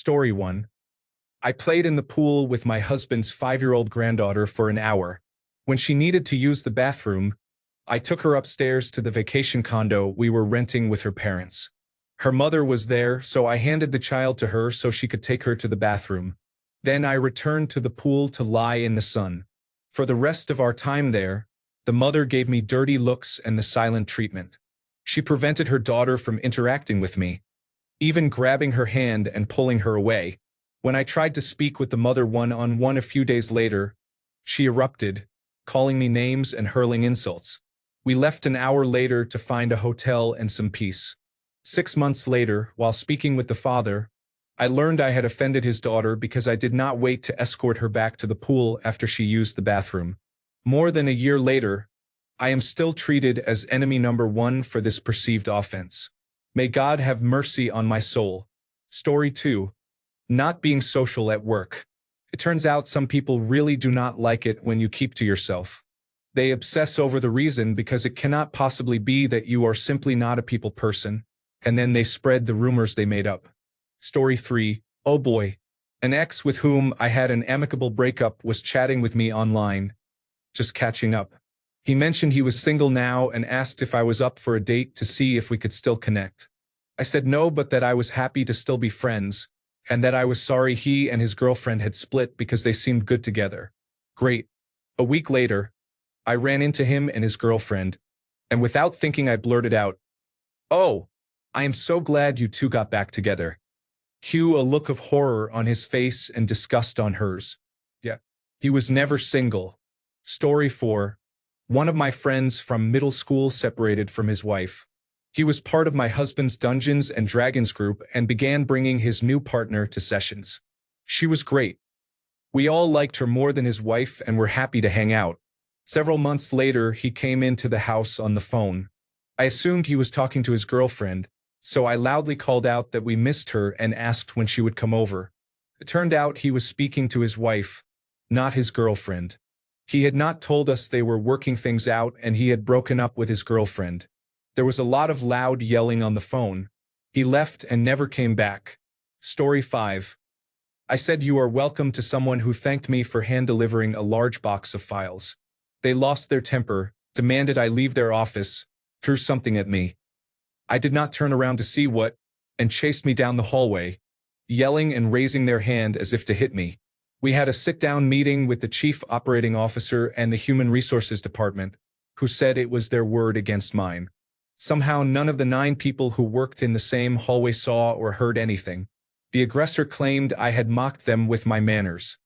Story 1. I played in the pool with my husband's 5-year-old granddaughter for an hour. When she needed to use the bathroom, I took her upstairs to the vacation condo we were renting with her parents. Her mother was there, so I handed the child to her so she could take her to the bathroom. Then I returned to the pool to lie in the sun. For the rest of our time there, the mother gave me dirty looks and the silent treatment. She prevented her daughter from interacting with me, even grabbing her hand and pulling her away. When I tried to speak with the mother one-on-one a few days later, she erupted, calling me names and hurling insults. We left an hour later to find a hotel and some peace. 6 months later, while speaking with the father, I learned I had offended his daughter because I did not wait to escort her back to the pool after she used the bathroom. More than a year later, I am still treated as enemy number 1 for this perceived offense. May God have mercy on my soul. Story 2. Not being social at work. It turns out some people really do not like it when you keep to yourself. They obsess over the reason because it cannot possibly be that you are simply not a people person, and then they spread the rumors they made up. Story 3. Oh boy. An ex with whom I had an amicable breakup was chatting with me online, just catching up. He mentioned he was single now and asked if I was up for a date to see if we could still connect. I said no, but that I was happy to still be friends, and that I was sorry he and his girlfriend had split because they seemed good together. Great. A week later, I ran into him and his girlfriend, and without thinking I blurted out, "Oh, I am so glad you two got back together." Cue a look of horror on his face and disgust on hers. Yeah. He was never single. Story 4. One of my friends from middle school separated from his wife. He was part of my husband's Dungeons and Dragons group and began bringing his new partner to sessions. She was great. We all liked her more than his wife and were happy to hang out. Several months later, he came into the house on the phone. I assumed he was talking to his girlfriend, so I loudly called out that we missed her and asked when she would come over. It turned out he was speaking to his wife, not his girlfriend. He had not told us they were working things out and he had broken up with his girlfriend. There was a lot of loud yelling on the phone. He left and never came back. Story 5. I said you are welcome to someone who thanked me for hand-delivering a large box of files. They lost their temper, demanded I leave their office, threw something at me. I did not turn around to see what, and chased me down the hallway, yelling and raising their hand as if to hit me. We had a sit-down meeting with the chief operating officer and the human resources department, who said it was their word against mine. Somehow none of the 9 people who worked in the same hallway saw or heard anything. The aggressor claimed I had mocked them with my manners.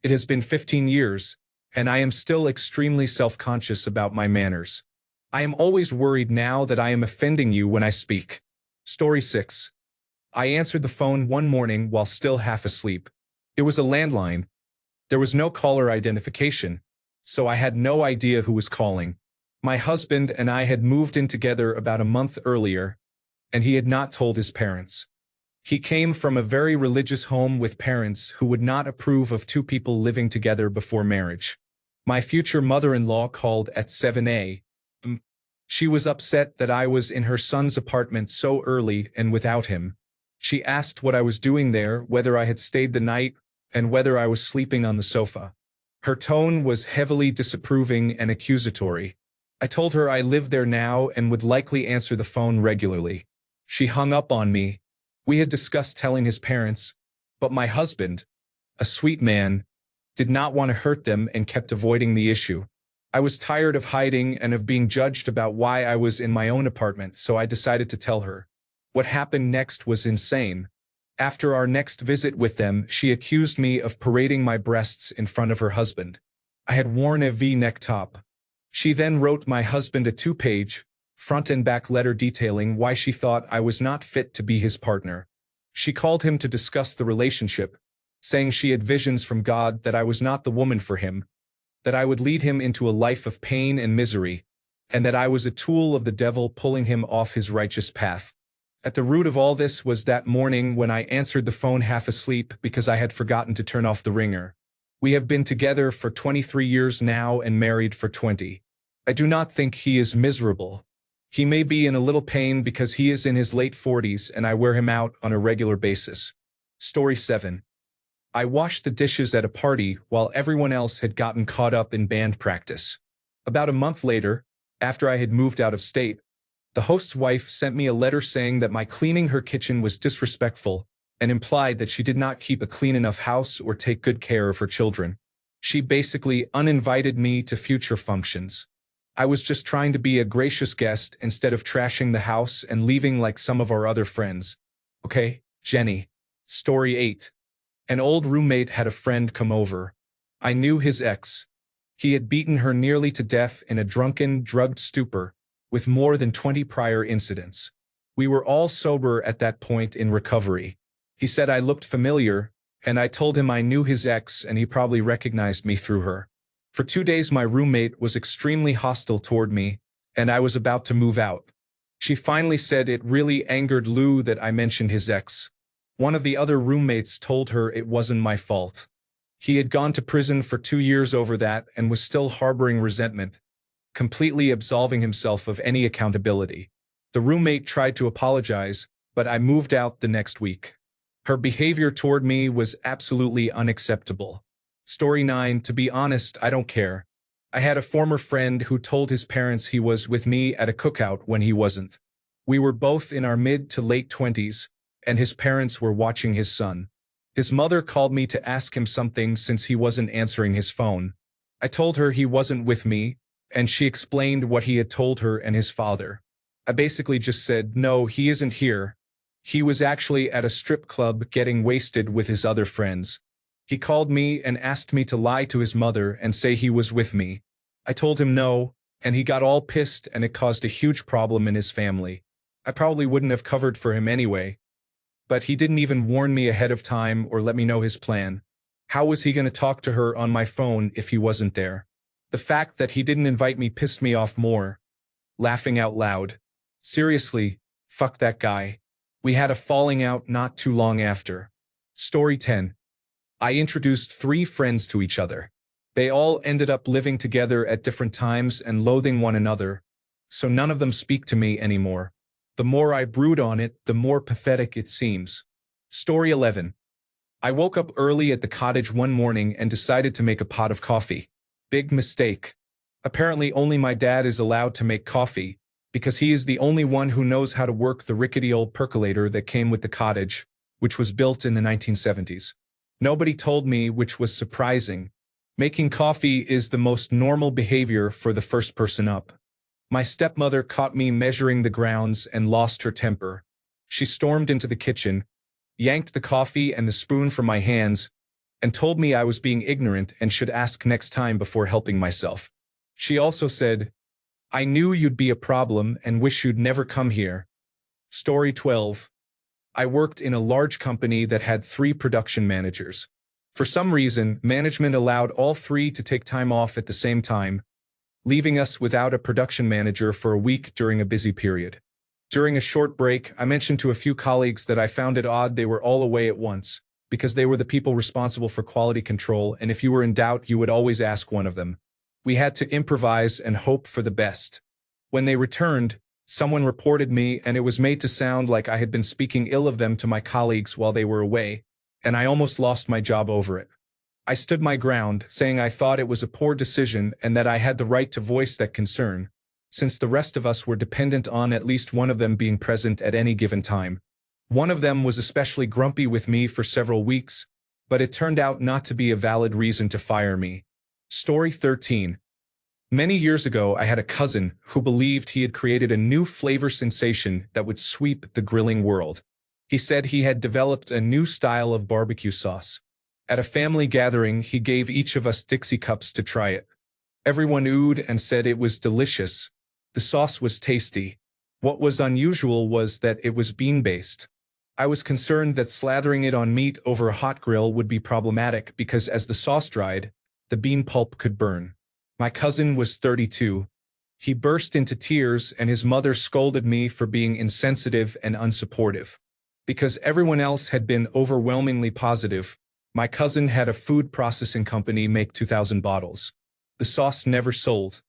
It has been 15 years, and I am still extremely self-conscious about my manners. I am always worried now that I am offending you when I speak. Story 6. I answered the phone one morning while still half asleep. It was a landline. There was no caller identification, so I had no idea who was calling. My husband and I had moved in together about a month earlier, and he had not told his parents. He came from a very religious home with parents who would not approve of 2 people living together before marriage. My future mother-in-law called at 7 a.m. She was upset that I was in her son's apartment so early and without him. She asked what I was doing there, whether I had stayed the night, and whether I was sleeping on the sofa. Her tone was heavily disapproving and accusatory. I told her I lived there now and would likely answer the phone regularly. She hung up on me. We had discussed telling his parents, but my husband, a sweet man, did not want to hurt them and kept avoiding the issue. I was tired of hiding and of being judged about why I was in my own apartment, so I decided to tell her. What happened next was insane. After our next visit with them, she accused me of parading my breasts in front of her husband. I had worn a V-neck top. She then wrote my husband a 2-page, front and back letter detailing why she thought I was not fit to be his partner. She called him to discuss the relationship, saying she had visions from God that I was not the woman for him, that I would lead him into a life of pain and misery, and that I was a tool of the devil pulling him off his righteous path. At the root of all this was that morning when I answered the phone half asleep because I had forgotten to turn off the ringer. We have been together for 23 years now and married for 20. I do not think he is miserable. He may be in a little pain because he is in his late 40s and I wear him out on a regular basis. Story 7. I washed the dishes at a party while everyone else had gotten caught up in band practice. About a month later, after I had moved out of state, the host's wife sent me a letter saying that my cleaning her kitchen was disrespectful and implied that she did not keep a clean enough house or take good care of her children. She basically uninvited me to future functions. I was just trying to be a gracious guest instead of trashing the house and leaving like some of our other friends. Okay, Jenny. Story 8. An old roommate had a friend come over. I knew his ex. He had beaten her nearly to death in a drunken, drugged stupor, with more than 20 prior incidents. We were all sober at that point in recovery. He said I looked familiar, and I told him I knew his ex and he probably recognized me through her. For 2 days my roommate was extremely hostile toward me, and I was about to move out. She finally said it really angered Lou that I mentioned his ex. One of the other roommates told her it wasn't my fault. He had gone to prison for 2 years over that and was still harboring resentment, completely absolving himself of any accountability. The roommate tried to apologize, but I moved out the next week. Her behavior toward me was absolutely unacceptable. Story 9. To be honest, I don't care. I had a former friend who told his parents he was with me at a cookout when he wasn't. We were both in our mid to late 20s, and his parents were watching his son. His mother called me to ask him something since he wasn't answering his phone. I told her he wasn't with me, and she explained what he had told her and his father. I basically just said, no, he isn't here. He was actually at a strip club getting wasted with his other friends. He called me and asked me to lie to his mother and say he was with me. I told him no, and he got all pissed and it caused a huge problem in his family. I probably wouldn't have covered for him anyway. But he didn't even warn me ahead of time or let me know his plan. How was he going to talk to her on my phone if he wasn't there? The fact that he didn't invite me pissed me off more. Laughing out loud. Seriously, fuck that guy. We had a falling out not too long after. Story 10. I introduced 3 friends to each other. They all ended up living together at different times and loathing one another, so none of them speak to me anymore. The more I brood on it, the more pathetic it seems. Story 11. I woke up early at the cottage one morning and decided to make a pot of coffee. Big mistake. Apparently only my dad is allowed to make coffee, because he is the only one who knows how to work the rickety old percolator that came with the cottage, which was built in the 1970s. Nobody told me, which was surprising. Making coffee is the most normal behavior for the first person up. My stepmother caught me measuring the grounds and lost her temper. She stormed into the kitchen, yanked the coffee and the spoon from my hands, and told me I was being ignorant and should ask next time before helping myself. She also said, I knew you'd be a problem and wish you'd never come here. Story 12. I worked in a large company that had 3 production managers. For some reason, management allowed all 3 to take time off at the same time, leaving us without a production manager for a week during a busy period. During a short break, I mentioned to a few colleagues that I found it odd they were all away at once, because they were the people responsible for quality control, and if you were in doubt, you would always ask one of them. We had to improvise and hope for the best. When they returned, someone reported me, and it was made to sound like I had been speaking ill of them to my colleagues while they were away, and I almost lost my job over it. I stood my ground, saying I thought it was a poor decision and that I had the right to voice that concern, since the rest of us were dependent on at least one of them being present at any given time. One of them was especially grumpy with me for several weeks, but it turned out not to be a valid reason to fire me. Story 13. Many years ago, I had a cousin who believed he had created a new flavor sensation that would sweep the grilling world. He said he had developed a new style of barbecue sauce. At a family gathering, he gave each of us Dixie cups to try it. Everyone oohed and said it was delicious. The sauce was tasty. What was unusual was that it was bean-based. I was concerned that slathering it on meat over a hot grill would be problematic because as the sauce dried, the bean pulp could burn. My cousin was 32. He burst into tears and his mother scolded me for being insensitive and unsupportive. Because everyone else had been overwhelmingly positive, my cousin had a food processing company make 2,000 bottles. The sauce never sold.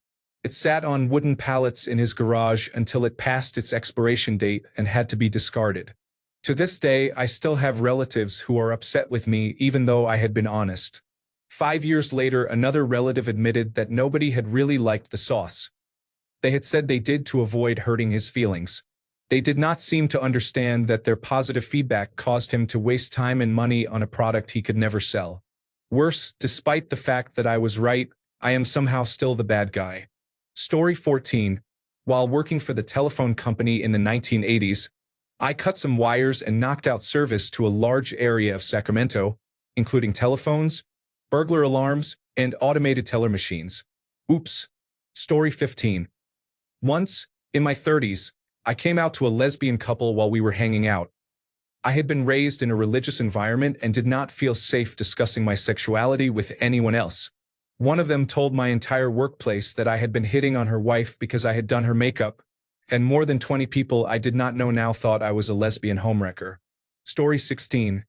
It sat on wooden pallets in his garage until it passed its expiration date and had to be discarded. To this day, I still have relatives who are upset with me even though I had been honest. 5 years later, another relative admitted that nobody had really liked the sauce. They had said they did to avoid hurting his feelings. They did not seem to understand that their positive feedback caused him to waste time and money on a product he could never sell. Worse, despite the fact that I was right, I am somehow still the bad guy. Story 14. While working for the telephone company in the 1980s, I cut some wires and knocked out service to a large area of Sacramento, including telephones, burglar alarms, and automated teller machines. Oops. Story 15. Once, in my 30s, I came out to a lesbian couple while we were hanging out. I had been raised in a religious environment and did not feel safe discussing my sexuality with anyone else. One of them told my entire workplace that I had been hitting on her wife because I had done her makeup, and more than 20 people I did not know now thought I was a lesbian homewrecker. Story 16.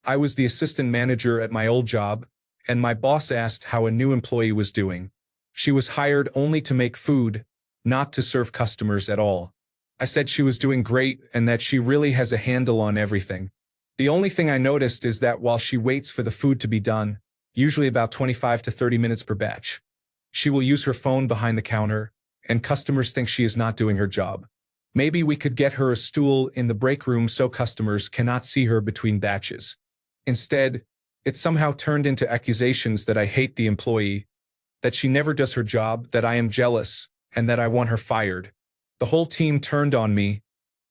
I was the assistant manager at my old job, and my boss asked how a new employee was doing. She was hired only to make food, not to serve customers at all. I said she was doing great and that she really has a handle on everything. The only thing I noticed is that while she waits for the food to be done, usually about 25 to 30 minutes per batch, she will use her phone behind the counter, and customers think she is not doing her job. Maybe we could get her a stool in the break room so customers cannot see her between batches. Instead, it somehow turned into accusations that I hate the employee, that she never does her job, that I am jealous, and that I want her fired. The whole team turned on me,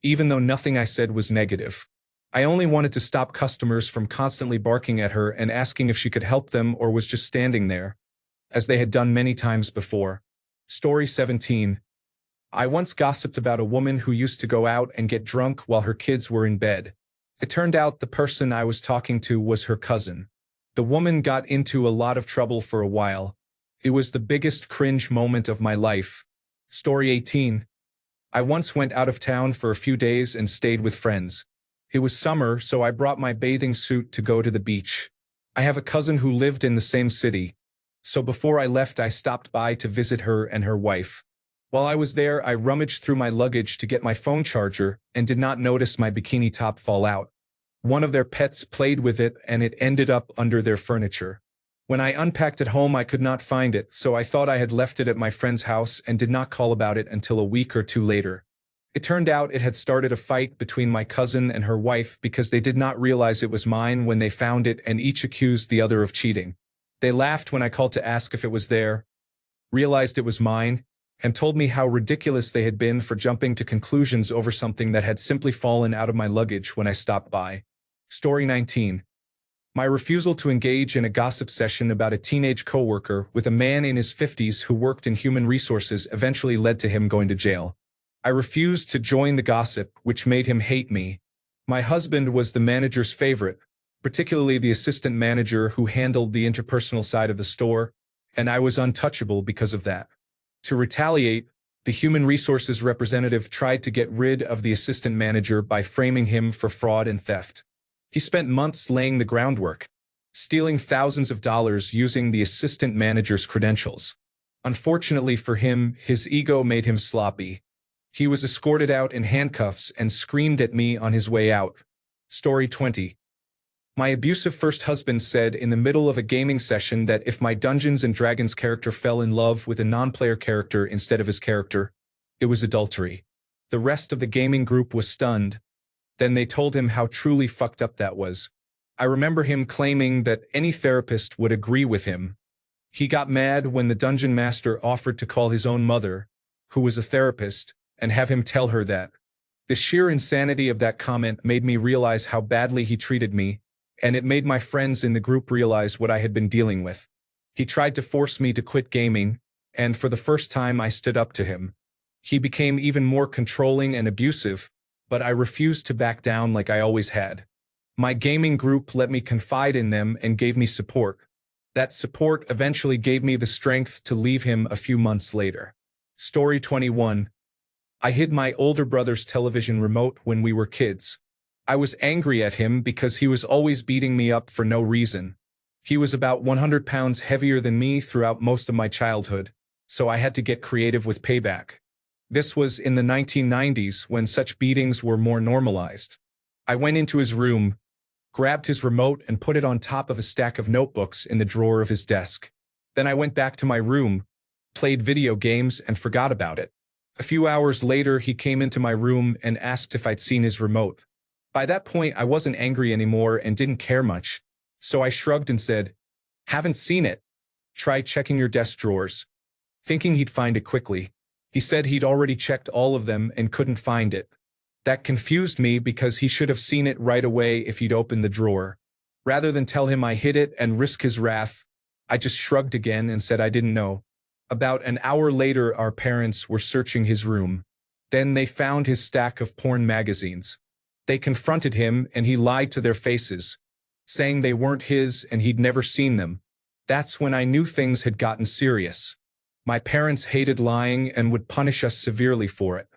even though nothing I said was negative. I only wanted to stop customers from constantly barking at her and asking if she could help them or was just standing there, as they had done many times before. Story 17. I once gossiped about a woman who used to go out and get drunk while her kids were in bed. It turned out the person I was talking to was her cousin. The woman got into a lot of trouble for a while. It was the biggest cringe moment of my life. Story 18. I once went out of town for a few days and stayed with friends. It was summer, so I brought my bathing suit to go to the beach. I have a cousin who lived in the same city, so before I left I stopped by to visit her and her wife. While I was there, I rummaged through my luggage to get my phone charger and did not notice my bikini top fall out. One of their pets played with it and it ended up under their furniture. When I unpacked at home, I could not find it, so I thought I had left it at my friend's house and did not call about it until a week or two later. It turned out it had started a fight between my cousin and her wife because they did not realize it was mine when they found it and each accused the other of cheating. They laughed when I called to ask if it was there, realized it was mine, and told me how ridiculous they had been for jumping to conclusions over something that had simply fallen out of my luggage when I stopped by. Story 19. My refusal to engage in a gossip session about a teenage coworker with a man in his 50s who worked in human resources eventually led to him going to jail. I refused to join the gossip, which made him hate me. My husband was the manager's favorite, particularly the assistant manager who handled the interpersonal side of the store, and I was untouchable because of that. To retaliate, the human resources representative tried to get rid of the assistant manager by framing him for fraud and theft. He spent months laying the groundwork, stealing thousands of dollars using the assistant manager's credentials. Unfortunately for him, his ego made him sloppy. He was escorted out in handcuffs and screamed at me on his way out. Story 20. My abusive first husband said in the middle of a gaming session that if my Dungeons & Dragons character fell in love with a non-player character instead of his character, it was adultery. The rest of the gaming group was stunned. Then they told him how truly fucked up that was. I remember him claiming that any therapist would agree with him. He got mad when the dungeon master offered to call his own mother, who was a therapist, and have him tell her that. The sheer insanity of that comment made me realize how badly he treated me, and it made my friends in the group realize what I had been dealing with. He tried to force me to quit gaming, and for the first time I stood up to him. He became even more controlling and abusive, but I refused to back down like I always had. My gaming group let me confide in them and gave me support. That support eventually gave me the strength to leave him a few months later. Story 21. I hid my older brother's television remote when we were kids. I was angry at him because he was always beating me up for no reason. He was about 100 pounds heavier than me throughout most of my childhood, so I had to get creative with payback. This was in the 1990s when such beatings were more normalized. I went into his room, grabbed his remote and put it on top of a stack of notebooks in the drawer of his desk. Then I went back to my room, played video games, and forgot about it. A few hours later, he came into my room and asked if I'd seen his remote. By that point, I wasn't angry anymore and didn't care much, so I shrugged and said, "Haven't seen it. Try checking your desk drawers." Thinking he'd find it quickly. He said he'd already checked all of them and couldn't find it. That confused me because he should have seen it right away if he'd opened the drawer. Rather than tell him I hid it and risk his wrath, I just shrugged again and said I didn't know. About an hour later, our parents were searching his room. Then they found his stack of porn magazines. They confronted him and he lied to their faces, saying they weren't his and he'd never seen them. That's when I knew things had gotten serious. My parents hated lying and would punish us severely for it.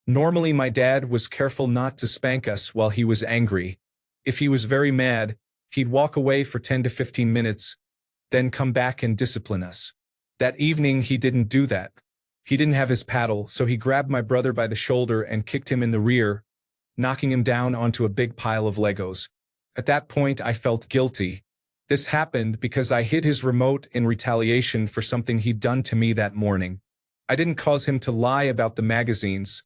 Normally, my dad was careful not to spank us while he was angry. If he was very mad, he'd walk away for 10 to 15 minutes, then come back and discipline us. That evening, he didn't do that. He didn't have his paddle, so he grabbed my brother by the shoulder and kicked him in the rear, knocking him down onto a big pile of Legos. At that point, I felt guilty. This happened because I hid his remote in retaliation for something he'd done to me that morning. I didn't cause him to lie about the magazines.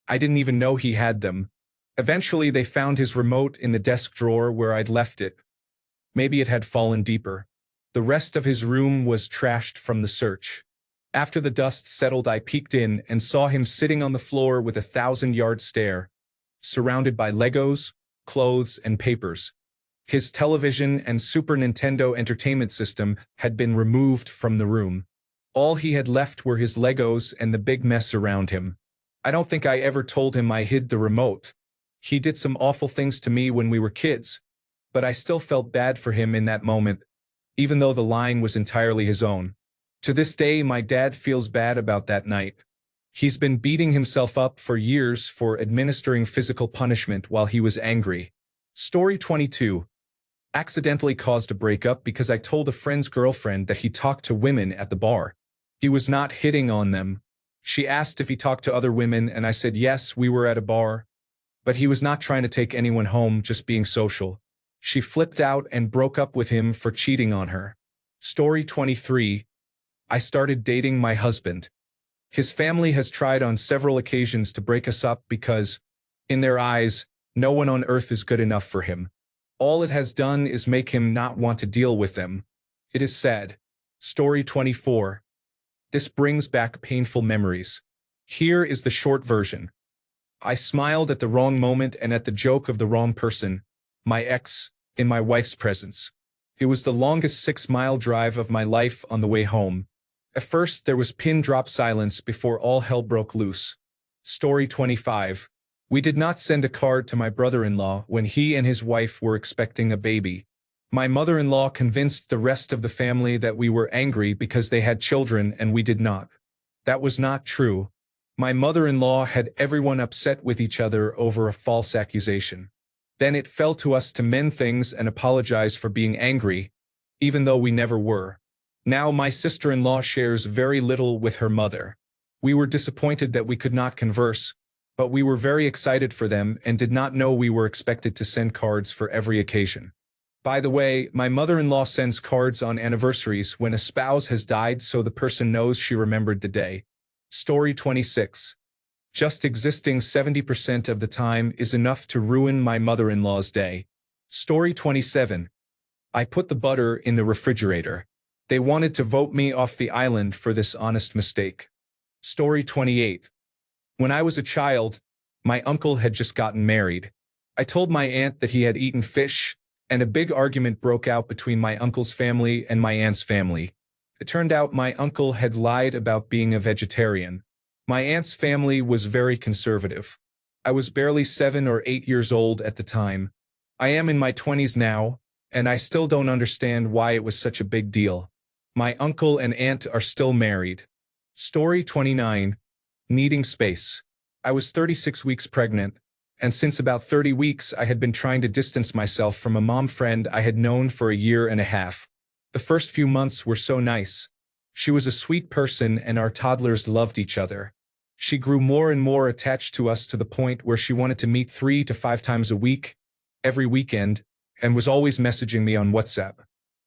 I didn't even know he had them. Eventually, they found his remote in the desk drawer where I'd left it. Maybe it had fallen deeper. The rest of his room was trashed from the search. After the dust settled, I peeked in and saw him sitting on the floor with a 1,000-yard stare, surrounded by Legos, clothes, and papers. His television and Super Nintendo Entertainment System had been removed from the room. All he had left were his Legos and the big mess around him. I don't think I ever told him I hid the remote. He did some awful things to me when we were kids, but I still felt bad for him in that moment, even though the lying was entirely his own. To this day, my dad feels bad about that night. He's been beating himself up for years for administering physical punishment while he was angry. Story 22. Accidentally caused a breakup because I told a friend's girlfriend that he talked to women at the bar. He was not hitting on them. She asked if he talked to other women, and I said yes, we were at a bar. But he was not trying to take anyone home, just being social. She flipped out and broke up with him for cheating on her. Story 23. I started dating my husband. His family has tried on several occasions to break us up because, in their eyes, no one on earth is good enough for him. All it has done is make him not want to deal with them. It is sad. Story 24. This brings back painful memories. Here is the short version. I smiled at the wrong moment and at the joke of the wrong person, my ex, in my wife's presence. It was the longest 6-mile drive of my life on the way home. At first, there was pin-drop silence before all hell broke loose. Story 25. We did not send a card to my brother-in-law when he and his wife were expecting a baby. My mother-in-law convinced the rest of the family that we were angry because they had children and we did not. That was not true. My mother-in-law had everyone upset with each other over a false accusation. Then it fell to us to mend things and apologize for being angry, even though we never were. Now my sister-in-law shares very little with her mother. We were disappointed that we could not converse, but we were very excited for them and did not know we were expected to send cards for every occasion. By the way, my mother-in-law sends cards on anniversaries when a spouse has died so the person knows she remembered the day. Story 26. Just existing 70% of the time is enough to ruin my mother-in-law's day. Story 27. I put the butter in the refrigerator. They wanted to vote me off the island for this honest mistake. Story 28. When I was a child, my uncle had just gotten married. I told my aunt that he had eaten fish, and a big argument broke out between my uncle's family and my aunt's family. It turned out my uncle had lied about being a vegetarian. My aunt's family was very conservative. I was barely 7 or 8 years old at the time. I am in my 20s now, and I still don't understand why it was such a big deal. My uncle and aunt are still married. Story 29. Needing space. I was 36 weeks pregnant, and since about 30 weeks I had been trying to distance myself from a mom friend I had known for a year and a half. The first few months were so nice. She was a sweet person and our toddlers loved each other. She grew more and more attached to us to the point where she wanted to meet 3 to 5 times a week, every weekend, and was always messaging me on WhatsApp.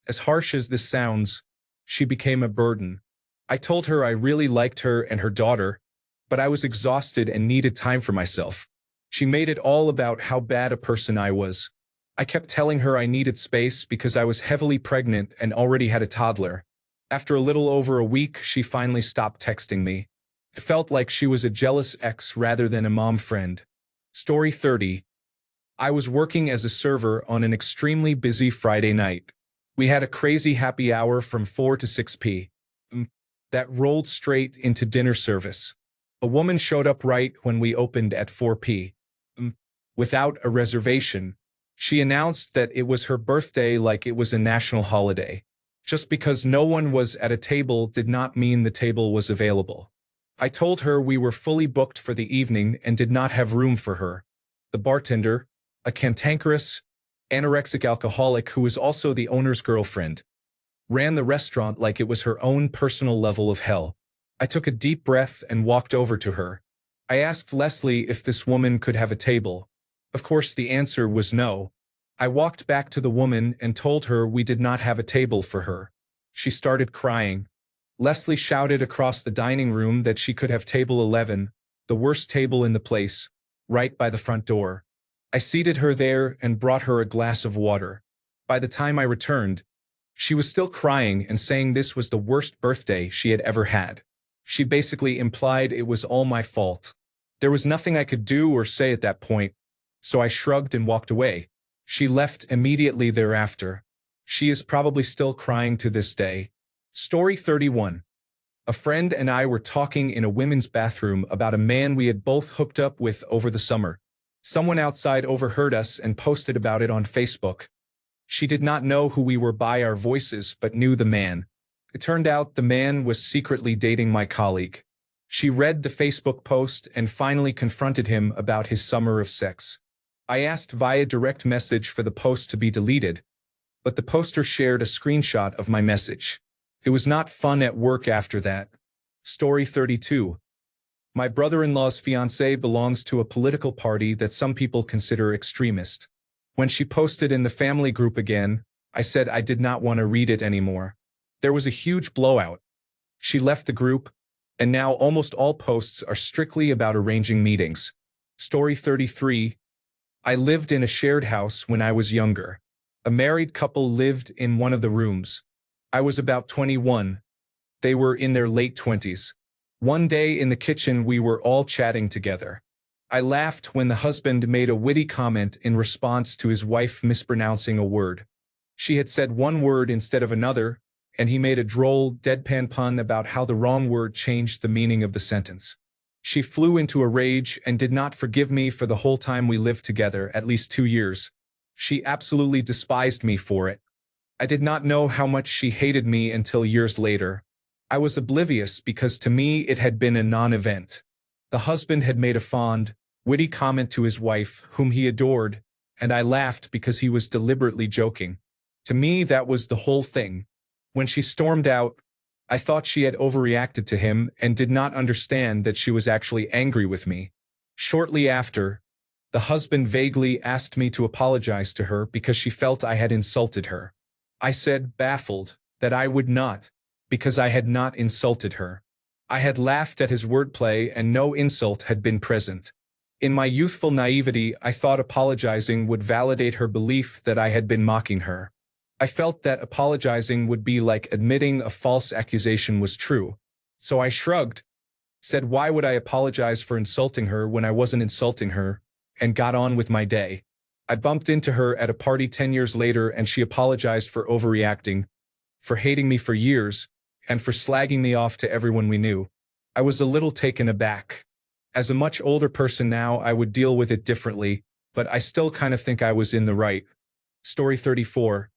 As harsh as this sounds, she became a burden. I told her I really liked her and her daughter, but I was exhausted and needed time for myself. She made it all about how bad a person I was. I kept telling her I needed space because I was heavily pregnant and already had a toddler. After a little over a week, she finally stopped texting me. It felt like she was a jealous ex rather than a mom friend. Story 30. I was working as a server on an extremely busy Friday night. We had a crazy happy hour from 4 to 6 p.m. that rolled straight into dinner service. A woman showed up right when we opened at 4 p.m. without a reservation. She announced that it was her birthday like it was a national holiday. Just because no one was at a table did not mean the table was available. I told her we were fully booked for the evening and did not have room for her. The bartender, a cantankerous, anorexic alcoholic who was also the owner's girlfriend, ran the restaurant like it was her own personal level of hell. I took a deep breath and walked over to her. I asked Leslie if this woman could have a table. Of course, the answer was no. I walked back to the woman and told her we did not have a table for her. She started crying. Leslie shouted across the dining room that she could have table 11, the worst table in the place, right by the front door. I seated her there and brought her a glass of water. By the time I returned, she was still crying and saying this was the worst birthday she had ever had. She basically implied it was all my fault. There was nothing I could do or say at that point, so I shrugged and walked away. She left immediately thereafter. She is probably still crying to this day. Story 31. A friend and I were talking in a women's bathroom about a man we had both hooked up with over the summer. Someone outside overheard us and posted about it on Facebook. She did not know who we were by our voices but knew the man. It turned out the man was secretly dating my colleague. She read the Facebook post and finally confronted him about his summer of sex. I asked via direct message for the post to be deleted, but the poster shared a screenshot of my message. It was not fun at work after that. Story 32. My brother-in-law's fiancée belongs to a political party that some people consider extremist. When she posted in the family group again, I said I did not want to read it anymore. There was a huge blowout. She left the group, and now almost all posts are strictly about arranging meetings. Story 33. I lived in a shared house when I was younger. A married couple lived in one of the rooms. I was about 21. They were in their late 20s. One day in the kitchen we were all chatting together. I laughed when the husband made a witty comment in response to his wife mispronouncing a word. She had said one word instead of another, and he made a droll, deadpan pun about how the wrong word changed the meaning of the sentence. She flew into a rage and did not forgive me for the whole time we lived together, at least 2 years. She absolutely despised me for it. I did not know how much she hated me until years later. I was oblivious because to me it had been a non-event. The husband had made a fond, witty comment to his wife, whom he adored, and I laughed because he was deliberately joking. To me, that was the whole thing. When she stormed out, I thought she had overreacted to him and did not understand that she was actually angry with me. Shortly after, the husband vaguely asked me to apologize to her because she felt I had insulted her. I said, baffled, that I would not, because I had not insulted her. I had laughed at his wordplay and no insult had been present. In my youthful naivety, I thought apologizing would validate her belief that I had been mocking her. I felt that apologizing would be like admitting a false accusation was true. So I shrugged, said why would I apologize for insulting her when I wasn't insulting her, and got on with my day. I bumped into her at a party 10 years later and she apologized for overreacting, for hating me for years, and for slagging me off to everyone we knew. I was a little taken aback. As a much older person now, I would deal with it differently, but I still kind of think I was in the right. Story 34.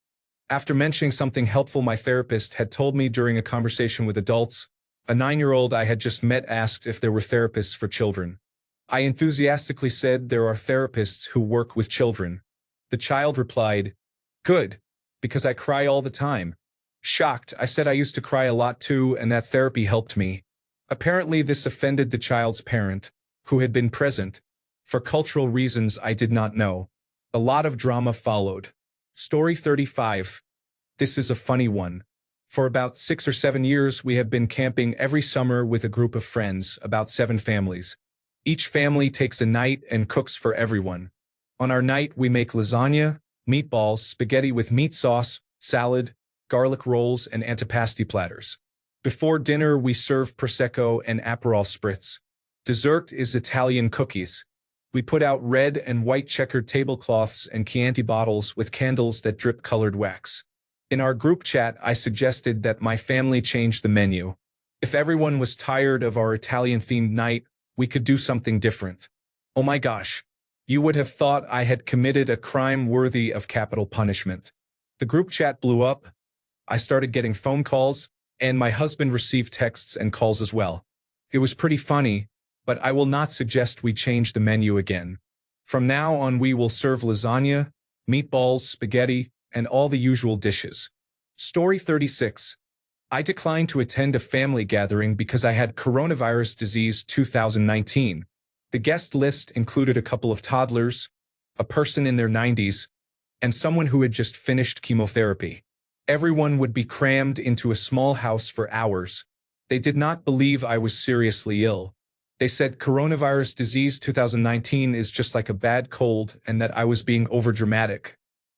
After mentioning something helpful my therapist had told me during a conversation with adults, a 9-year-old I had just met asked if there were therapists for children. I enthusiastically said there are therapists who work with children. The child replied, "Good, because I cry all the time." Shocked, I said I used to cry a lot too and that therapy helped me. Apparently, this offended the child's parent, who had been present. For cultural reasons I did not know. A lot of drama followed. Story 35. This is a funny one. For about 6 or 7 years, we have been camping every summer with a group of friends, about 7 families. Each family takes a night and cooks for everyone. On our night, we make lasagna, meatballs, spaghetti with meat sauce, salad, garlic rolls, and antipasti platters. Before dinner, we serve Prosecco and Aperol spritz. Dessert is Italian cookies. We put out red and white checkered tablecloths and Chianti bottles with candles that drip colored wax. In our group chat, I suggested that my family change the menu. If everyone was tired of our Italian-themed night, we could do something different. Oh my gosh. You would have thought I had committed a crime worthy of capital punishment. The group chat blew up. I started getting phone calls, and my husband received texts and calls as well. It was pretty funny, but I will not suggest we change the menu again. From now on, we will serve lasagna, meatballs, spaghetti, and all the usual dishes. Story 36. I declined to attend a family gathering because I had coronavirus disease 2019. The guest list included a couple of toddlers, a person in their 90s, and someone who had just finished chemotherapy. Everyone would be crammed into a small house for hours. They did not believe I was seriously ill. They said coronavirus disease 2019 is just like a bad cold and that I was being overdramatic.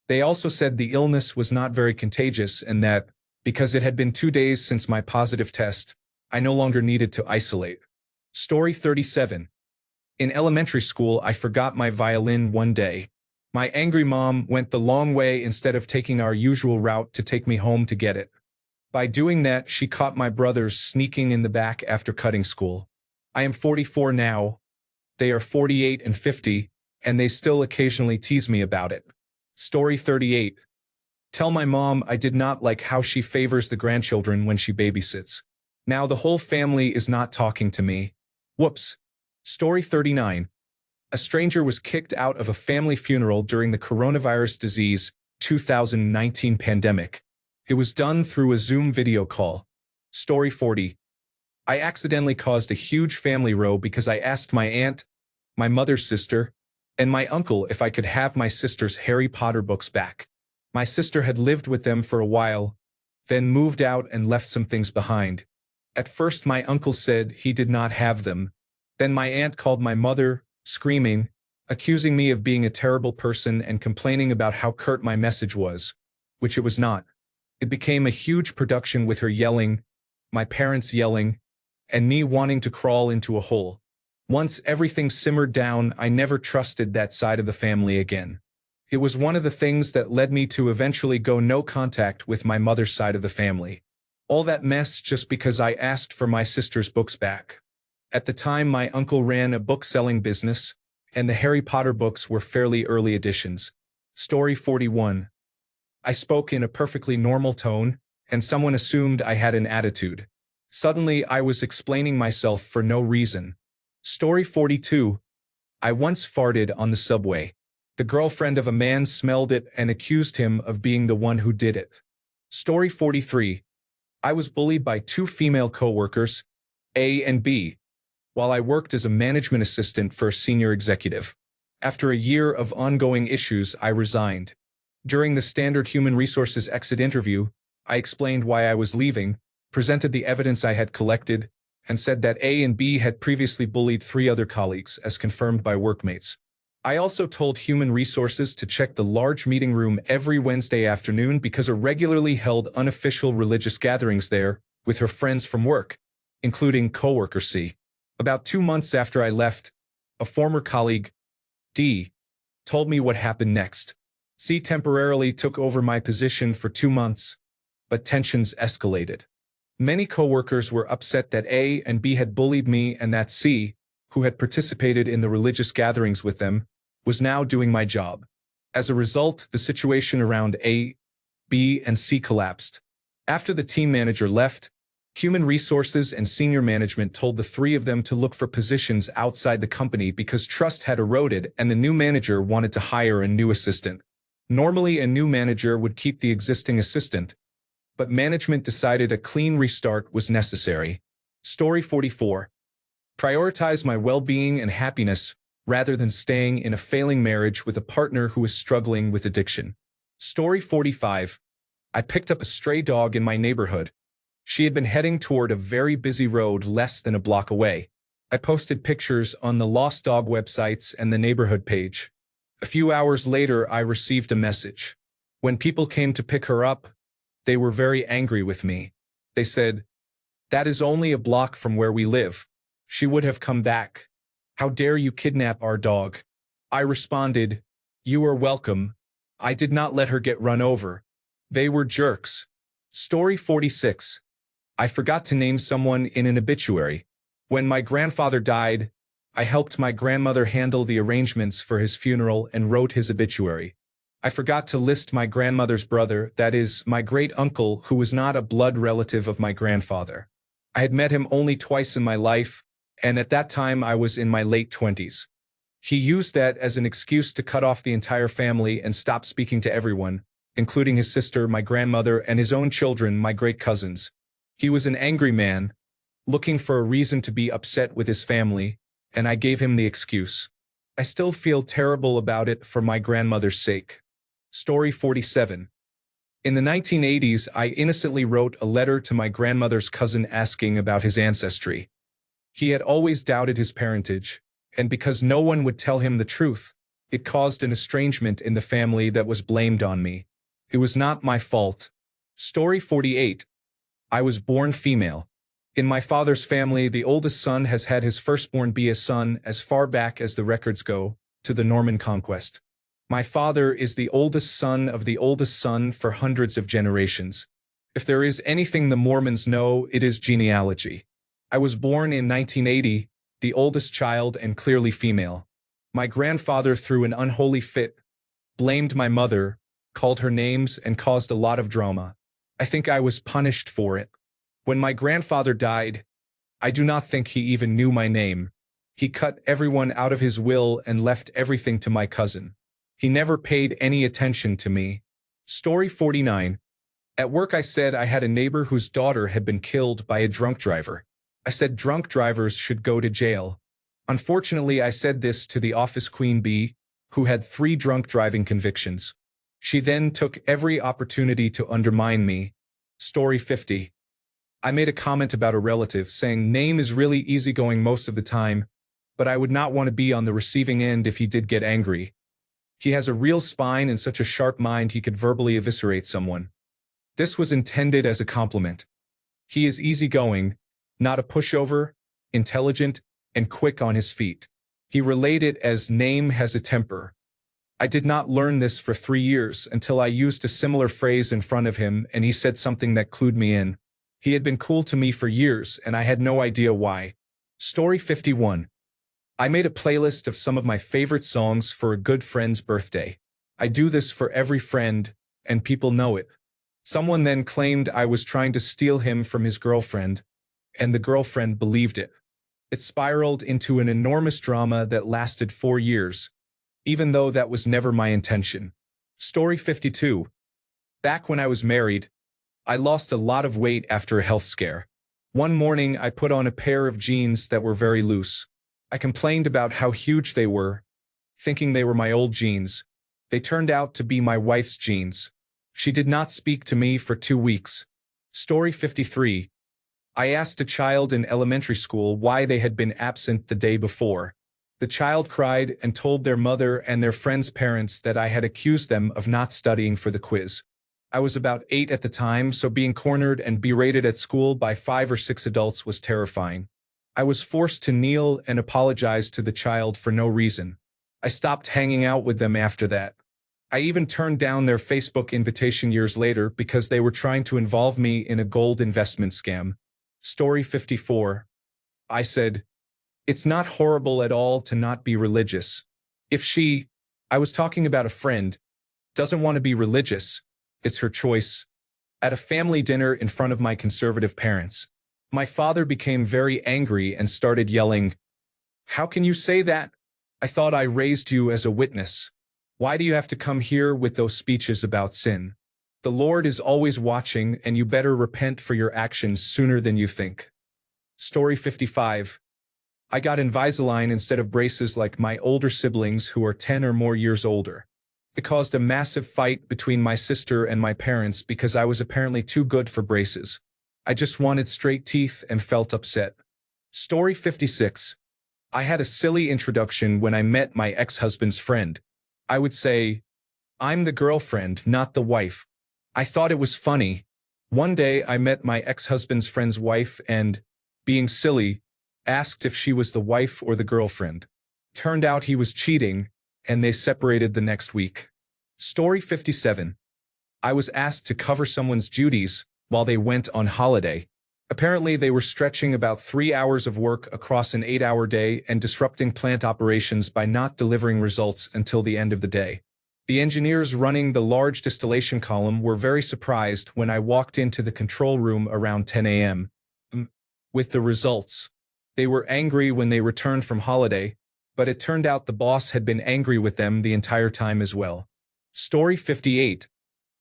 They also said the illness was not very contagious and that, because it had been 2 days since my positive test, I no longer needed to isolate. Story 37. In elementary school, I forgot my violin one day. My angry mom went the long way instead of taking our usual route to take me home to get it. By doing that, she caught my brothers sneaking in the back after cutting school. I am 44 now. They are 48 and 50, and they still occasionally tease me about it. Story 38. Tell my mom I did not like how she favors the grandchildren when she babysits. Now the whole family is not talking to me. Whoops. Story 39. A stranger was kicked out of a family funeral during the coronavirus disease 2019 pandemic. It was done through a Zoom video call. Story 40. I accidentally caused a huge family row because I asked my aunt, my mother's sister, and my uncle if I could have my sister's Harry Potter books back. My sister had lived with them for a while, then moved out and left some things behind. At first my uncle said he did not have them. Then my aunt called my mother, screaming, accusing me of being a terrible person and complaining about how curt my message was, which it was not. It became a huge production with her yelling, my parents yelling, and me wanting to crawl into a hole. Once everything simmered down, I never trusted that side of the family again. It was one of the things that led me to eventually go no contact with my mother's side of the family. All that mess just because I asked for my sister's books back. At the time, my uncle ran a book-selling business, and the Harry Potter books were fairly early editions. Story 41. I spoke in a perfectly normal tone, and someone assumed I had an attitude. Suddenly, I was explaining myself for no reason. Story 42. I once farted on the subway. The girlfriend of a man smelled it and accused him of being the one who did it. Story 43. I was bullied by 2 female coworkers, A and B, while I worked as a management assistant for a senior executive. After a year of ongoing issues, I resigned. During the standard human resources exit interview, I explained why I was leaving, presented the evidence I had collected, and said that A and B had previously bullied 3 other colleagues, as confirmed by workmates. I also told Human Resources to check the large meeting room every Wednesday afternoon because of regularly held unofficial religious gatherings there with her friends from work, including coworker C. About 2 months after I left, a former colleague, D, told me what happened next. C temporarily took over my position for 2 months, but tensions escalated. Many coworkers were upset that A and B had bullied me and that C, who had participated in the religious gatherings with them, was now doing my job. As a result, the situation around A, B, and C collapsed. After the team manager left, Human Resources and senior management told the 3 of them to look for positions outside the company because trust had eroded and the new manager wanted to hire a new assistant. Normally, a new manager would keep the existing assistant, but management decided a clean restart was necessary. Story 44. Prioritize my well-being and happiness rather than staying in a failing marriage with a partner who is struggling with addiction. Story 45. I picked up a stray dog in my neighborhood. She had been heading toward a very busy road less than a block away. I posted pictures on the lost dog websites and the neighborhood page. A few hours later, I received a message. When people came to pick her up, they were very angry with me. They said, "That is only a block from where we live. She would have come back. How dare you kidnap our dog?" I responded, "You are welcome. I did not let her get run over. They were jerks." Story 46. I forgot to name someone in an obituary. When my grandfather died, I helped my grandmother handle the arrangements for his funeral and wrote his obituary. I forgot to list my grandmother's brother, that is, my great-uncle, who was not a blood relative of my grandfather. I had met him only twice in my life, and at that time I was in my late 20s. He used that as an excuse to cut off the entire family and stop speaking to everyone, including his sister, my grandmother, and his own children, my great-cousins. He was an angry man, looking for a reason to be upset with his family, and I gave him the excuse. I still feel terrible about it for my grandmother's sake. Story 47. In the 1980s, I innocently wrote a letter to my grandmother's cousin asking about his ancestry. He had always doubted his parentage, and because no one would tell him the truth, it caused an estrangement in the family that was blamed on me. It was not my fault. Story 48. I was born female. In my father's family, the oldest son has had his firstborn be a son as far back as the records go, to the Norman conquest. My father is the oldest son of the oldest son for hundreds of generations. If there is anything the Mormons know, it is genealogy. I was born in 1980, the oldest child and clearly female. My grandfather threw an unholy fit, blamed my mother, called her names, and caused a lot of drama. I think I was punished for it. When my grandfather died, I do not think he even knew my name. He cut everyone out of his will and left everything to my cousin. He never paid any attention to me. Story 49. At work I said I had a neighbor whose daughter had been killed by a drunk driver. I said drunk drivers should go to jail. Unfortunately, I said this to the office queen bee, who had 3 drunk driving convictions. She then took every opportunity to undermine me. Story 50. I made a comment about a relative, saying name is really easygoing most of the time, but I would not want to be on the receiving end if he did get angry. He has a real spine and such a sharp mind he could verbally eviscerate someone. This was intended as a compliment. He is easygoing, not a pushover, intelligent, and quick on his feet. He relayed it as name has a temper. I did not learn this for 3 years until I used a similar phrase in front of him and he said something that clued me in. He had been cool to me for years and I had no idea why. Story 51. I made a playlist of some of my favorite songs for a good friend's birthday. I do this for every friend, and people know it. Someone then claimed I was trying to steal him from his girlfriend, and the girlfriend believed it. It spiraled into an enormous drama that lasted 4 years, even though that was never my intention. Story 52. Back when I was married, I lost a lot of weight after a health scare. One morning, I put on a pair of jeans that were very loose. I complained about how huge they were, thinking they were my old jeans. They turned out to be my wife's jeans. She did not speak to me for 2 weeks. Story 53. I asked a child in elementary school why they had been absent the day before. The child cried and told their mother and their friends' parents that I had accused them of not studying for the quiz. I was about 8 at the time, so being cornered and berated at school by 5 or 6 adults was terrifying. I was forced to kneel and apologize to the child for no reason. I stopped hanging out with them after that. I even turned down their Facebook invitation years later because they were trying to involve me in a gold investment scam. Story 54. I said, "It's not horrible at all to not be religious. If she," I was talking about a friend, "doesn't want to be religious, it's her choice." At a family dinner in front of my conservative parents, my father became very angry and started yelling, "How can you say that? I thought I raised you as a witness. Why do you have to come here with those speeches about sin? The Lord is always watching and you better repent for your actions sooner than you think." Story 55. I got Invisalign instead of braces like my older siblings who are 10 or more years older. It caused a massive fight between my sister and my parents because I was apparently too good for braces. I just wanted straight teeth and felt upset. Story 56. I had a silly introduction when I met my ex-husband's friend. I would say, "I'm the girlfriend, not the wife." I thought it was funny. One day I met my ex-husband's friend's wife and, being silly, asked if she was the wife or the girlfriend. Turned out he was cheating, and they separated the next week. Story 57. I was asked to cover someone's duties while they went on holiday. Apparently, they were stretching about 3 hours of work across an 8-hour day and disrupting plant operations by not delivering results until the end of the day. The engineers running the large distillation column were very surprised when I walked into the control room around 10 a.m. with the results. They were angry when they returned from holiday, but it turned out the boss had been angry with them the entire time as well. Story 58.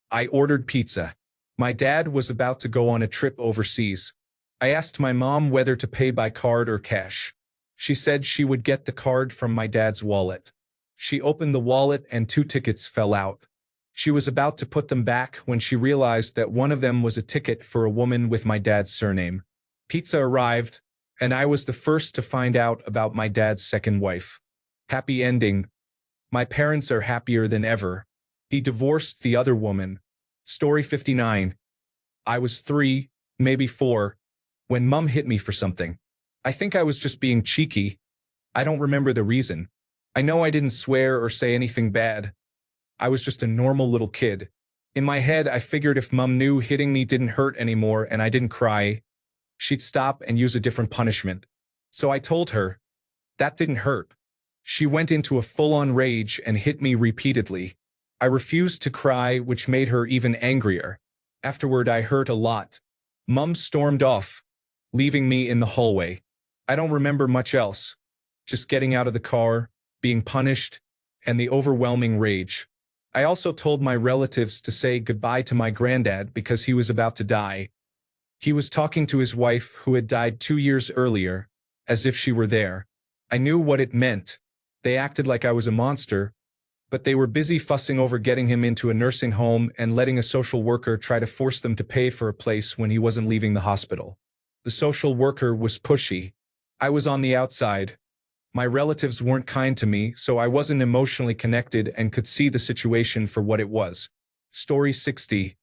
I ordered pizza. My dad was about to go on a trip overseas. I asked my mom whether to pay by card or cash. She said she would get the card from my dad's wallet. She opened the wallet and 2 tickets fell out. She was about to put them back when she realized that one of them was a ticket for a woman with my dad's surname. Pizza arrived, and I was the first to find out about my dad's second wife. Happy ending. My parents are happier than ever. He divorced the other woman. Story 59. I was 3, maybe 4, when Mum hit me for something. I think I was just being cheeky. I don't remember the reason. I know I didn't swear or say anything bad. I was just a normal little kid. In my head, I figured if Mum knew hitting me didn't hurt anymore and I didn't cry, she'd stop and use a different punishment. So I told her, that didn't hurt. She went into a full-on rage and hit me repeatedly. I refused to cry, which made her even angrier. Afterward, I hurt a lot. Mum stormed off, leaving me in the hallway. I don't remember much else. Just getting out of the car, being punished, and the overwhelming rage. I also told my relatives to say goodbye to my granddad because he was about to die. He was talking to his wife who had died 2 years earlier, as if she were there. I knew what it meant. They acted like I was a monster, but they were busy fussing over getting him into a nursing home and letting a social worker try to force them to pay for a place when he wasn't leaving the hospital. The social worker was pushy. I was on the outside. My relatives weren't kind to me, so I wasn't emotionally connected and could see the situation for what it was. Story 60.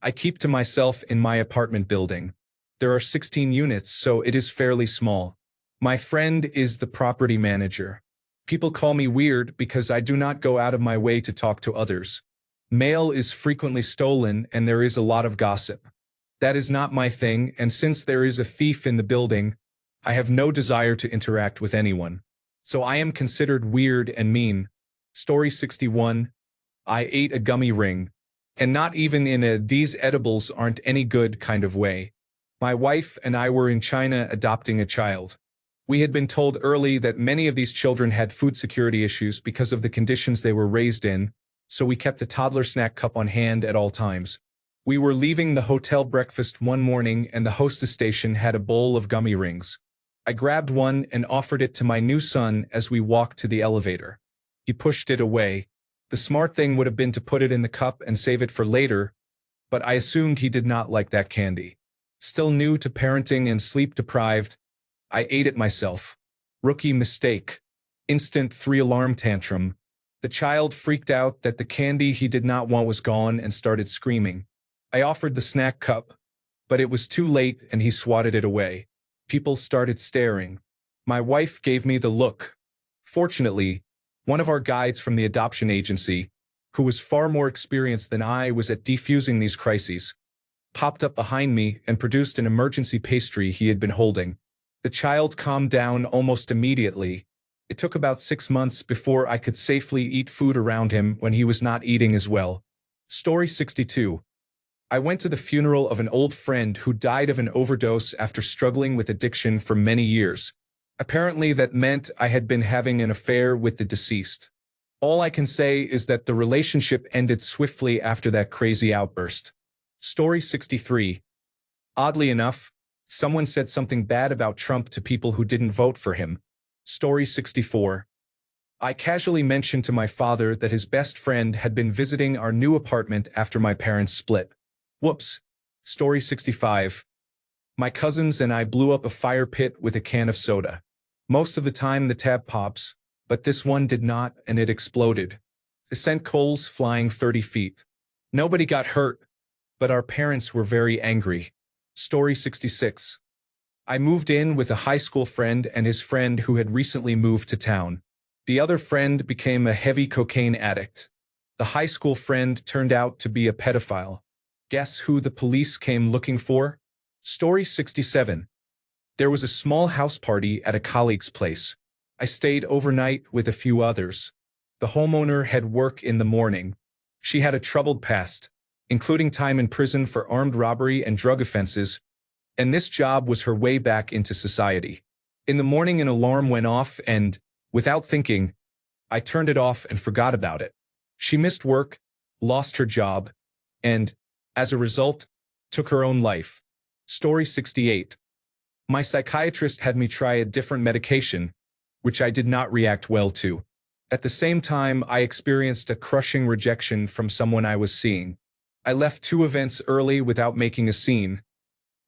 I keep to myself in my apartment building. There are 16 units, so it is fairly small. My friend is the property manager. People call me weird because I do not go out of my way to talk to others. Mail is frequently stolen and there is a lot of gossip. That is not my thing, and since there is a thief in the building, I have no desire to interact with anyone. So I am considered weird and mean. Story 61. I ate a gummy ring. And not even in a "these edibles aren't any good" kind of way. My wife and I were in China adopting a child. We had been told early that many of these children had food security issues because of the conditions they were raised in, so we kept a toddler snack cup on hand at all times. We were leaving the hotel breakfast one morning and the hostess station had a bowl of gummy rings. I grabbed one and offered it to my new son as we walked to the elevator. He pushed it away. The smart thing would have been to put it in the cup and save it for later, but I assumed he did not like that candy. Still new to parenting and sleep-deprived, I ate it myself. Rookie mistake. Instant 3-alarm tantrum. The child freaked out that the candy he did not want was gone and started screaming. I offered the snack cup, but it was too late and he swatted it away. People started staring. My wife gave me the look. Fortunately, one of our guides from the adoption agency, who was far more experienced than I was at defusing these crises, popped up behind me and produced an emergency pastry he had been holding. The child calmed down almost immediately. It took about 6 months before I could safely eat food around him when he was not eating as well. Story 62. I went to the funeral of an old friend who died of an overdose after struggling with addiction for many years. Apparently that meant I had been having an affair with the deceased. All I can say is that the relationship ended swiftly after that crazy outburst. Story 63. Oddly enough, Someone said something bad about Trump to people who didn't vote for him. Story 64. I casually mentioned to my father that his best friend had been visiting our new apartment after my parents split. Whoops. Story 65. My cousins and I blew up a fire pit with a can of soda. Most of the time the tab pops, but this one did not, and it exploded. It sent coals flying 30 feet. Nobody got hurt, but our parents were very angry. Story 66. I moved in with a high school friend and his friend who had recently moved to town. The other friend became a heavy cocaine addict. The high school friend turned out to be a pedophile. Guess who the police came looking for? Story 67. There was a small house party at a colleague's place. I stayed overnight with a few others. The homeowner had work in the morning. She had a troubled past, including time in prison for armed robbery and drug offenses, and this job was her way back into society. In the morning an alarm went off and, without thinking, I turned it off and forgot about it. She missed work, lost her job, and, as a result, took her own life. Story 68. My psychiatrist had me try a different medication, which I did not react well to. At the same time, I experienced a crushing rejection from someone I was seeing. I left 2 events early without making a scene.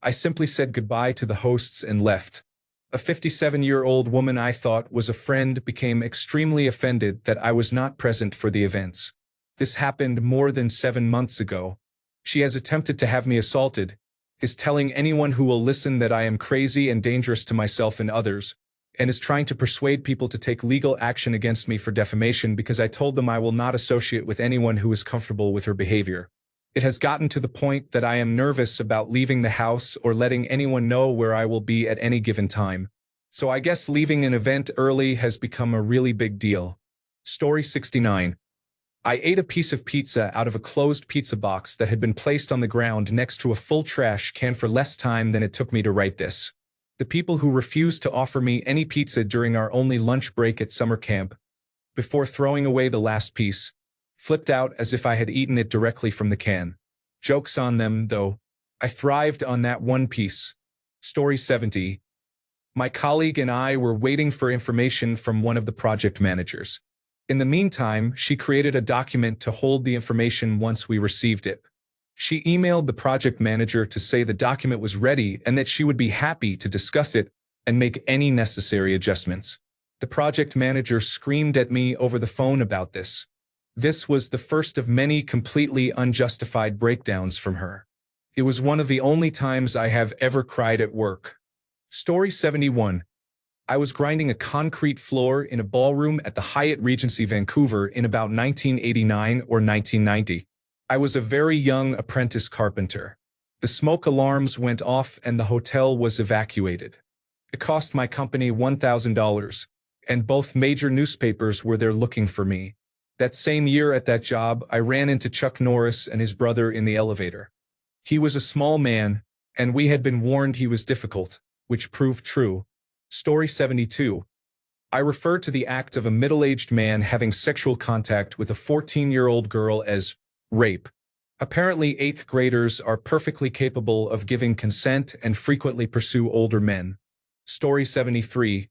I simply said goodbye to the hosts and left. A 57-year-old woman I thought was a friend became extremely offended that I was not present for the events. This happened more than 7 months ago. She has attempted to have me assaulted, is telling anyone who will listen that I am crazy and dangerous to myself and others, and is trying to persuade people to take legal action against me for defamation because I told them I will not associate with anyone who is comfortable with her behavior. It has gotten to the point that I am nervous about leaving the house or letting anyone know where I will be at any given time. So I guess leaving an event early has become a really big deal. Story 69. I ate a piece of pizza out of a closed pizza box that had been placed on the ground next to a full trash can for less time than it took me to write this. The people who refused to offer me any pizza during our only lunch break at summer camp, before throwing away the last piece, flipped out as if I had eaten it directly from the can. Joke's on them, though. I thrived on that one piece. Story 70. My colleague and I were waiting for information from one of the project managers. In the meantime, she created a document to hold the information once we received it. She emailed the project manager to say the document was ready and that she would be happy to discuss it and make any necessary adjustments. The project manager screamed at me over the phone about this. This was the first of many completely unjustified breakdowns from her. It was one of the only times I have ever cried at work. Story 71. I was grinding a concrete floor in a ballroom at the Hyatt Regency Vancouver in about 1989 or 1990. I was a very young apprentice carpenter. The smoke alarms went off and the hotel was evacuated. It cost my company $1,000, and both major newspapers were there looking for me. That same year at that job, I ran into Chuck Norris and his brother in the elevator. He was a small man, and we had been warned he was difficult, which proved true. Story 72. I refer to the act of a middle-aged man having sexual contact with a 14-year-old girl as rape. Apparently, 8th graders are perfectly capable of giving consent and frequently pursue older men. Story 73.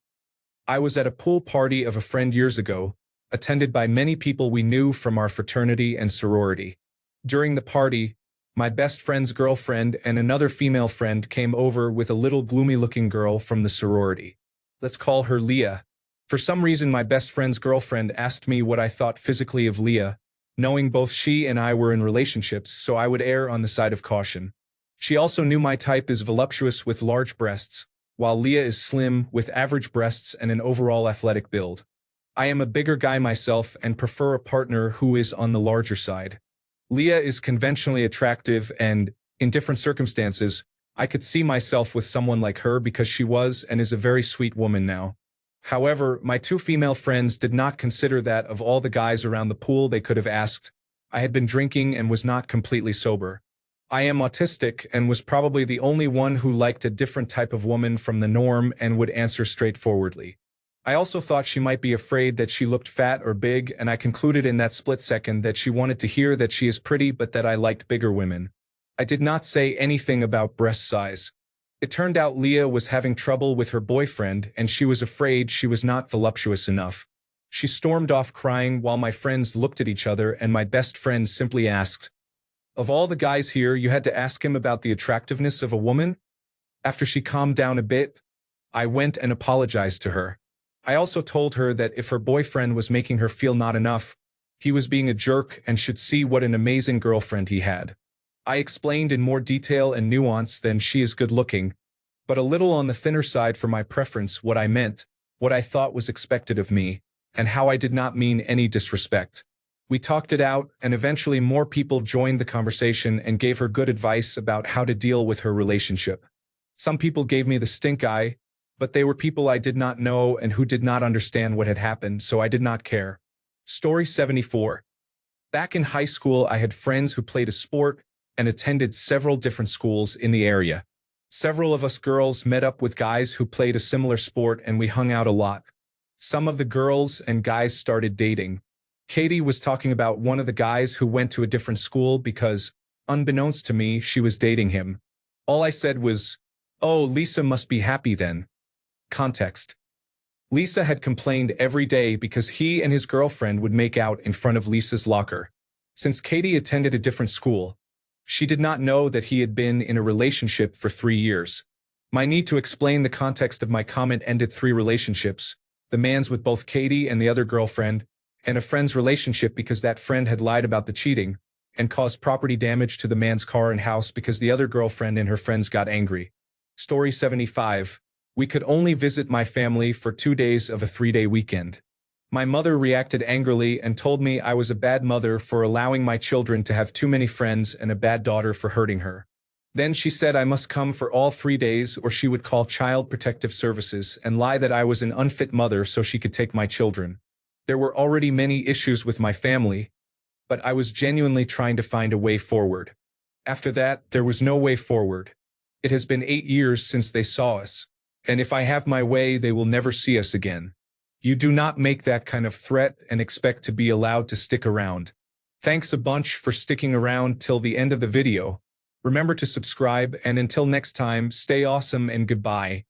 I was at a pool party of a friend years ago, attended by many people we knew from our fraternity and sorority. During the party, my best friend's girlfriend and another female friend came over with a little gloomy-looking girl from the sorority. Let's call her Leah. For some reason, my best friend's girlfriend asked me what I thought physically of Leah, knowing both she and I were in relationships, so I would err on the side of caution. She also knew my type is voluptuous with large breasts, while Leah is slim with average breasts and an overall athletic build. I am a bigger guy myself and prefer a partner who is on the larger side. Leah is conventionally attractive and, in different circumstances, I could see myself with someone like her because she was and is a very sweet woman now. However, my 2 female friends did not consider that of all the guys around the pool they could have asked. I had been drinking and was not completely sober. I am autistic and was probably the only one who liked a different type of woman from the norm and would answer straightforwardly. I also thought she might be afraid that she looked fat or big, and I concluded in that split second that she wanted to hear that she is pretty but that I liked bigger women. I did not say anything about breast size. It turned out Leah was having trouble with her boyfriend and she was afraid she was not voluptuous enough. She stormed off crying while my friends looked at each other and my best friend simply asked, "Of all the guys here, you had to ask him about the attractiveness of a woman?" After she calmed down a bit, I went and apologized to her. I also told her that if her boyfriend was making her feel not enough, he was being a jerk and should see what an amazing girlfriend he had. I explained in more detail and nuance than she is good-looking, but a little on the thinner side for my preference what I meant, what I thought was expected of me, and how I did not mean any disrespect. We talked it out, and eventually more people joined the conversation and gave her good advice about how to deal with her relationship. Some people gave me the stink eye, but they were people I did not know and who did not understand what had happened, so I did not care. Story 74. Back in high school, I had friends who played a sport and attended several different schools in the area. Several of us girls met up with guys who played a similar sport and we hung out a lot. Some of the girls and guys started dating. Katie was talking about one of the guys who went to a different school because, unbeknownst to me, she was dating him. All I said was, "Oh, Lisa must be happy then." Context. Lisa had complained every day because he and his girlfriend would make out in front of Lisa's locker. Since Katie attended a different school, she did not know that he had been in a relationship for 3 years. My need to explain the context of my comment ended 3 relationships, the man's with both Katie and the other girlfriend, and a friend's relationship because that friend had lied about the cheating, and caused property damage to the man's car and house because the other girlfriend and her friends got angry. Story 75. We could only visit my family for 2 days of a 3-day weekend. My mother reacted angrily and told me I was a bad mother for allowing my children to have too many friends and a bad daughter for hurting her. Then she said I must come for all 3 days or she would call Child Protective Services and lie that I was an unfit mother so she could take my children. There were already many issues with my family, but I was genuinely trying to find a way forward. After that, there was no way forward. It has been 8 years since they saw us, and if I have my way, they will never see us again. You do not make that kind of threat and expect to be allowed to stick around. Thanks a bunch for sticking around till the end of the video. Remember to subscribe, and until next time, stay awesome and goodbye.